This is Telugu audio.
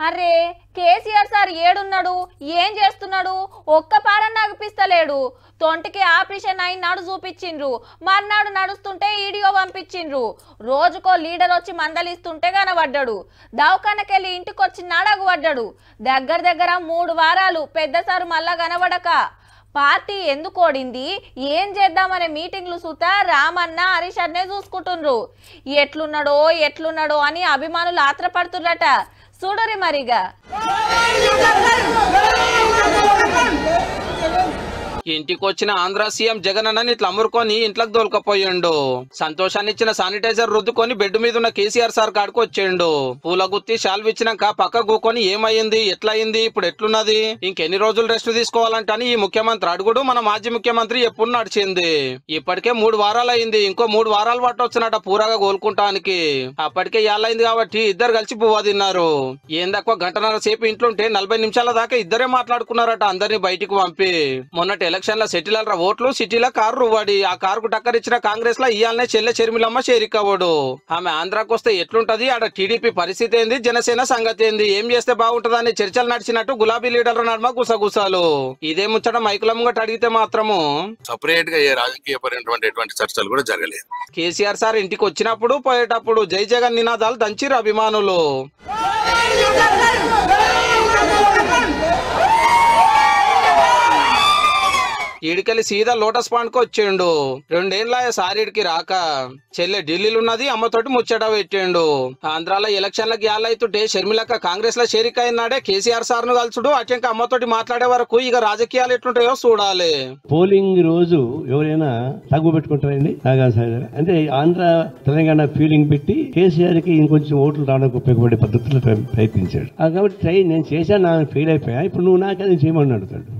అరే కేసీఆర్ సార్ ఏడున్నాడు, ఏం చేస్తున్నాడు? ఒక్క పారన్న అగిపిస్తలేడు. తొంటికి ఆపరేషన్ అయినాడు చూపించిండ్రు, మర్నాడు నడుస్తుంటే వీడియో పంపించిండ్రు. రోజుకో లీడర్ వచ్చి మందలిస్తుంటే కనబడ్డాడు. దవాఖానకెళ్ళి ఇంటికొచ్చి అగుపడ్డాడు. దగ్గర 3 వారాలు పెద్ద సారు మళ్ళా కనబడక పార్టీ ఎందుకు ఓడింది, ఏం చేద్దామనే మీటింగ్లు సుతా రామన్న హరీష్ అన్నే చూసుకుంటుండ్రు. ఎట్లున్నాడో అని అభిమానులు ఆత్రపడుతుర్రట. చూడరి మరిగా. ఇంటికొచ్చిన ఆంధ్ర సీఎం జగన్ అన్నని ఇట్లా అమ్మురుకొని ఇంట్లోకి దోలుకపోయిండు. సంతోషాన్ని ఇచ్చిన శానిటైజర్ రుద్దుకొని బెడ్ మీద ఉన్న కేసీఆర్ సార్ కాడికి వచ్చిండు. పూల గుత్తి షాల్వ్ ఇచ్చినాక పక్క కూకొని ఏమైంది, ఎట్లా అయింది, ఇప్పుడు ఎట్లున్నది, ఇంకెన్ని రోజులు రెస్ట్ తీసుకోవాలంటని ఈ ముఖ్యమంత్రి అడుగుడు మన మాజీ ముఖ్యమంత్రి ఎప్పుడు నడిచింది. ఇప్పటికే 3 వారాలు అయింది, ఇంకో 3 వారాలు పట్టొచ్చినట పూరగా కోలుకుంటానికి. అప్పటికే ఏళ్ళైంది కాబట్టి ఇద్దరు కలిసి పువ్వా తిన్నారు. ఏందక్కువ గంటన్నర సేపు ఇంట్లుంటే 40 నిమిషాల దాకా ఇద్దరే మాట్లాడుకున్నారట అందరినీ బయటికి పంపి. మొన్నటి ఎలక్షన్ లో సెటిలర్ల ఓట్లు, సిటీలో కారు రువ్వాడి. ఆ కారుకు టక్కర్ ఇచ్చిన కాంగ్రెస్ లో ఇయాలనే చెల్లె చెర్మిలమ్మ షేరికవ్వడు. ఆమె ఆంధ్రాకు వస్తే ఎట్లుంటది, ఆడ టీడీపీ పరిస్థితి ఏంది, జనసేన సంగతి ఏంది, ఏం చేస్తే బాగుంటదని చర్చలు నడిచినట్టు గులాబీ లీడర్ల నడుమ గుసగుసాలు. ఇదే ముచ్చట మైకుల ముంగట అడిగితే మాత్రము సపరేట్ గా ఏ రాజకీయపరమైనటువంటి ఎటువంటి చర్చలు కూడా జరగలేదు. కేసీఆర్ సార్ ఇంటికి వచ్చినప్పుడు పోయేటప్పుడు జై జగన్ నినాదాలు దంచిరు అభిమానులు. ఈడికెళ్ళి సీదా లోటస్ పాండ్ కు వచ్చిండు. 2 ఏళ్ళ సారీడికి రాక చెల్లె ఢిల్లీలో ఉన్నది, అమ్మతోటి ముచ్చట పెట్టిండు. ఆంధ్రాలో ఎలక్షన్లకు యాలైతుంటే షర్మిలక్క కాంగ్రెస్ లో చేరికైనాడే కేసీఆర్ సార్ ను కలుసుడు, అటెంక అమ్మతోటి మాట్లాడే వరకు ఇక రాజకీయాలు ఎట్లుంటాయో చూడాలి. పోలింగ్ రోజు ఎవరైనా తగ్గు పెట్టుకుంటారండి అంటే ఆంధ్ర తెలంగాణ ఫీలింగ్ పెట్టి కేసీఆర్ కి ఇంకొంచెం ఓట్లు రావడానికి ఉపయోగపడే పద్ధతులు ప్రయత్నించాడు. కాబట్టి నేను చేశాను, నాకు ఫెయిల్ అయిపోయా, ఇప్పుడు నువ్వు నాకది చేయమని అడుగుతాడు.